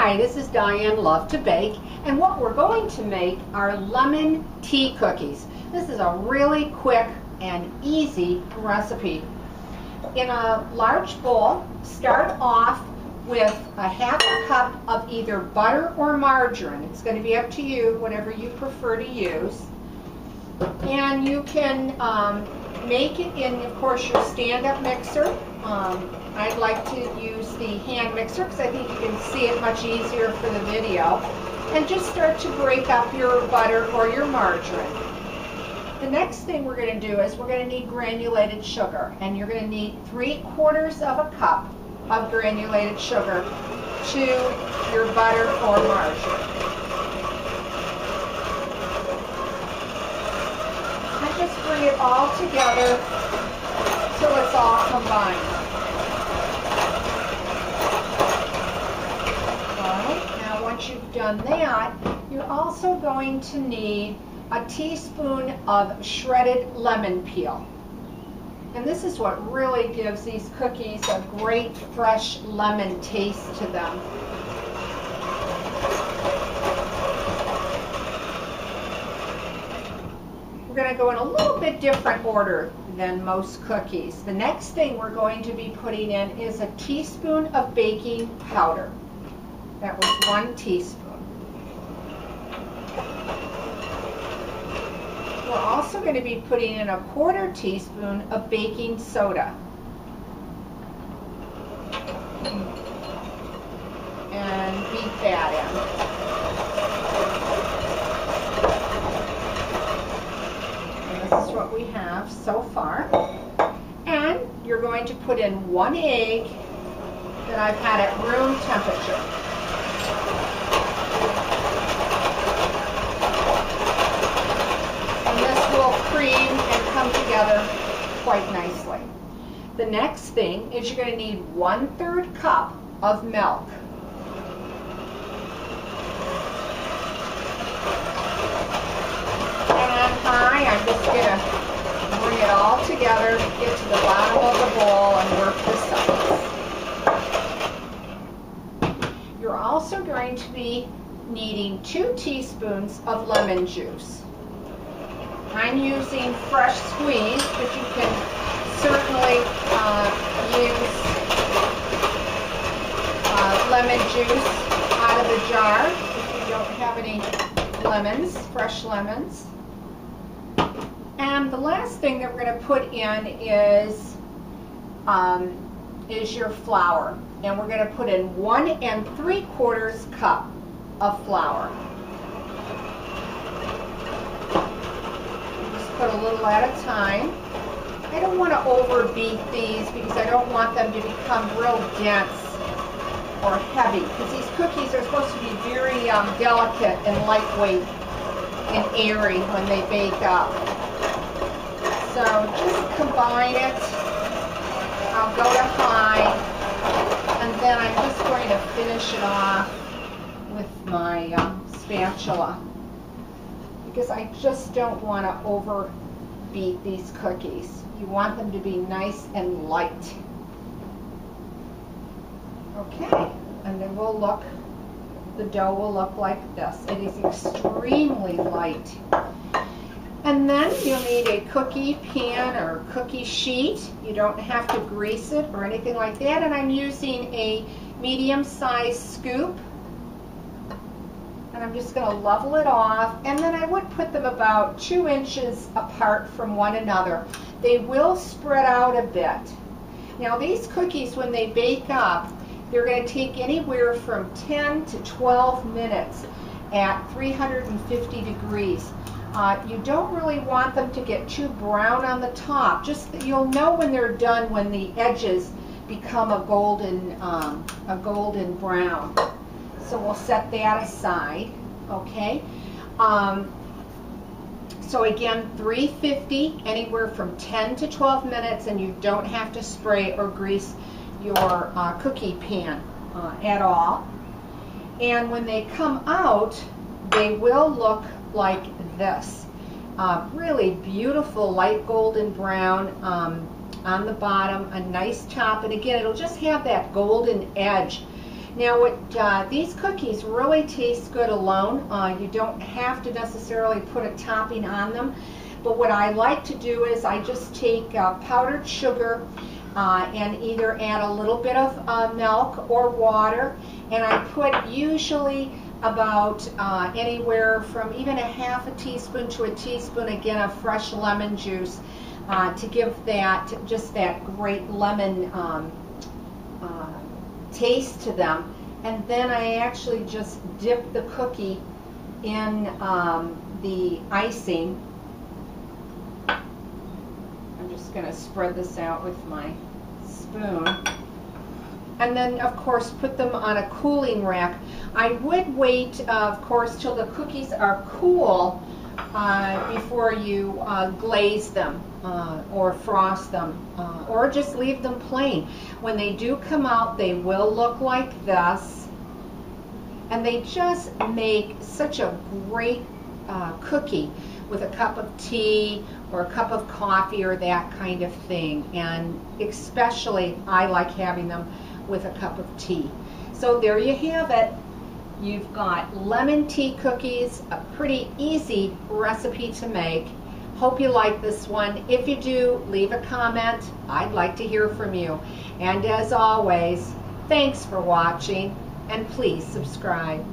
Hi, this is Diane Lovetobake, and what we're going to make are lemon tea cookies. This is a really quick and easy recipe. In a large bowl, start off with a half a cup of either butter or margarine. It's going to be up to you, whatever you prefer to use. And you can make it in, of course, your stand-up mixer. I'd like to use the hand mixer because I think you can see it much easier for the video. And just start to break up your butter or your margarine. The next thing we're going to do is we're going to need granulated sugar. And you're going to need 3/4 of a cup of granulated sugar to your butter or margarine. And just bring it all together till it's all combined. Once you've done that, you're also going to need a teaspoon of shredded lemon peel. And this is what really gives these cookies a great fresh lemon taste to them. We're going to go in a little bit different order than most cookies. The next thing we're going to be putting in is a teaspoon of baking powder. That was 1 teaspoon. We're also going to be putting in a 1/4 teaspoon of baking soda. And beat that in. And this is what we have so far. And you're going to put in 1 egg that I've had at room temperature. Cream and come together quite nicely. The next thing is you're going to need 1/3 cup of milk. And I'm just going to bring it all together, get to the bottom of the bowl and work the sides. You're also going to be needing 2 teaspoons of lemon juice. I'm using fresh squeeze, but you can certainly use lemon juice out of the jar if you don't have any lemons, fresh lemons. And the last thing that we're going to put in is your flour. And we're going to put in 1 3/4 cup of flour. Put a little at a time. I don't want to overbeat these because I don't want them to become real dense or heavy, because these cookies are supposed to be very delicate and lightweight and airy when they bake up. So just combine it. I'll go to high, and then I'm just going to finish it off with my spatula, because I just don't want to overbeat these cookies. You want them to be nice and light. Okay, and then the dough will look like this. It is extremely light. And then you'll need a cookie pan or cookie sheet. You don't have to grease it or anything like that. And I'm using a medium-sized scoop. And I'm just going to level it off, and then I would put them about 2 inches apart from one another. They will spread out a bit. Now these cookies, when they bake up, they're going to take anywhere from 10 to 12 minutes at 350 degrees. You don't really want them to get too brown on the top. Just that you'll know when they're done when the edges become a golden brown. So we'll set that aside, okay? So again, 350, anywhere from 10 to 12 minutes, and you don't have to spray or grease your cookie pan at all. And when they come out, they will look like this. Really beautiful light golden brown on the bottom, a nice top, and again, it'll just have that golden edge. Now, these cookies really taste good alone. You don't have to necessarily put a topping on them. But what I like to do is I just take powdered sugar and either add a little bit of milk or water, and I put usually about anywhere from even a half a teaspoon to a teaspoon again of fresh lemon juice to give that just that great lemon taste to them. And then I actually just dip the cookie in the icing. I'm just going to spread this out with my spoon. And then, of course, put them on a cooling rack. I would wait, of course, till the cookies are cool before you glaze them or frost them, or just leave them plain. When they do come out, they will look like this, and they just make such a great cookie with a cup of tea or a cup of coffee or that kind of thing. And especially, I like having them with a cup of tea. So there you have it. You've got lemon tea cookies, a pretty easy recipe to make. Hope you like this one. If you do, leave a comment. I'd like to hear from you. And as always, thanks for watching, and please subscribe.